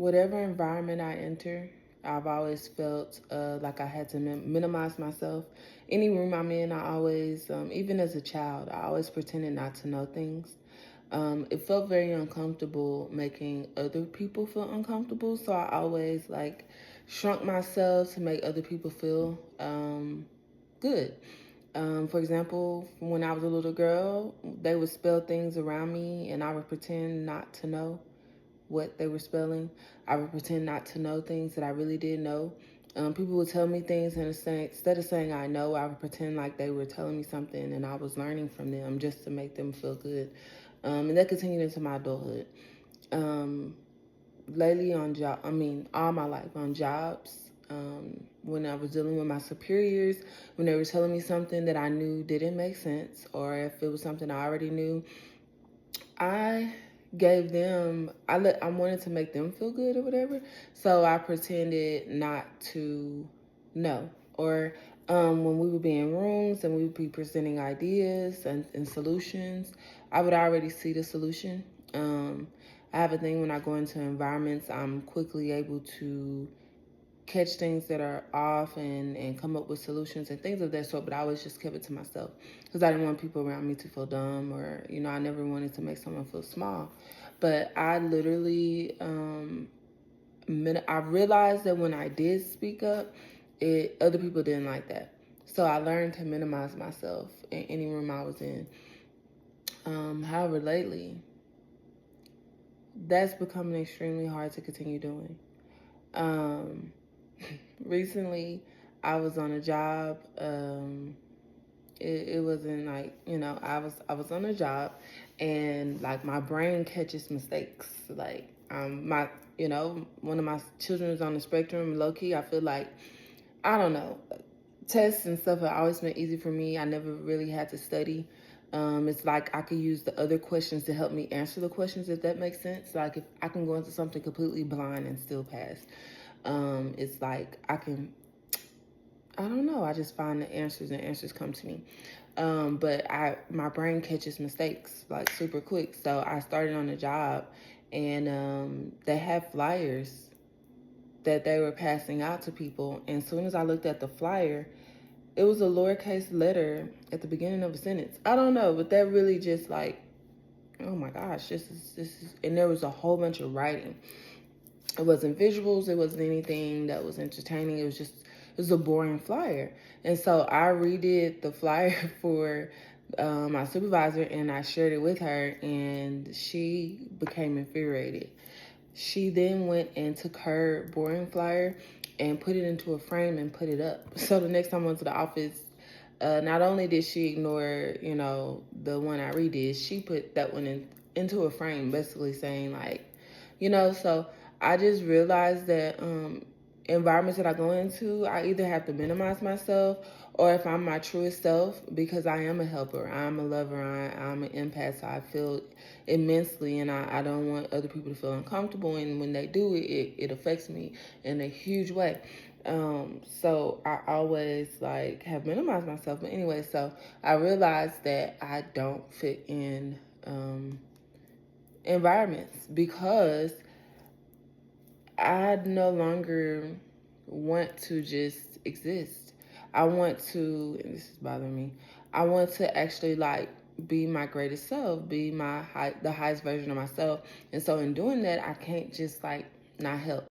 whatever environment I enter, I've always felt like I had to minimize myself. Any room I'm in, I always, even as a child, I always pretended not to know things. It felt very uncomfortable making other people feel uncomfortable, so I always like shrunk myself to make other people feel good. For example, when I was a little girl, they would spell things around me, and I would pretend not to know what they were spelling. I would pretend not to know things that I really did know. People would tell me things, and instead of saying I know, I would pretend like they were telling me something and I was learning from them just to make them feel good. And that continued into my adulthood. Um, Lately all my life on jobs, when I was dealing with my superiors, when they were telling me something that I knew didn't make sense, or if it was something I already knew, I gave them, I wanted to make them feel good or whatever. So I pretended not to know. Or when we would be in rooms and we would be presenting ideas and solutions, I would already see the solution. I have a thing when I go into environments, I'm quickly able to catch things that are off and come up with solutions and things of that sort, but I always just kept it to myself because I didn't want people around me to feel dumb, or I never wanted to make someone feel small. But I literally I realized that when I did speak up, other people didn't like that, so I learned to minimize myself in any room I was in. However, lately that's becoming extremely hard to continue doing. um Recently, I was on a job. It wasn't like, I was on a job, and like my brain catches mistakes. Like my one of my children is on the spectrum. Low key, I feel like, I don't know, tests and stuff have always been easy for me. I never really had to study. It's like I could use the other questions to help me answer the questions, if that makes sense. Like if I can go into something completely blind and still pass. It's like I don't know. I just find the answers, and answers come to me. But my brain catches mistakes like super quick. So I started on a job, and they had flyers that they were passing out to people. And as soon as I looked at the flyer, it was a lowercase letter at the beginning of a sentence. I don't know, but that really just like, oh my gosh, this is, and there was a whole bunch of writing. It wasn't visuals. It wasn't anything that was entertaining. It was a boring flyer. And so I redid the flyer for my supervisor, and I shared it with her, and she became infuriated. She then went and took her boring flyer and put it into a frame and put it up. So the next time I went to the office, not only did she ignore, the one I redid, she put that one into a frame, basically saying like, so I just realized that environments that I go into, I either have to minimize myself, or if I'm my truest self, because I am a helper, I'm a lover, I'm an empath, so I feel immensely, and I don't want other people to feel uncomfortable, and when they do, it affects me in a huge way. So I always like have minimized myself. But anyway, so I realized that I don't fit in environments because I no longer want to just exist. I want to, and this is bothering me, I want to actually like be my greatest self, be the highest version of myself. And so in doing that, I can't just like not help.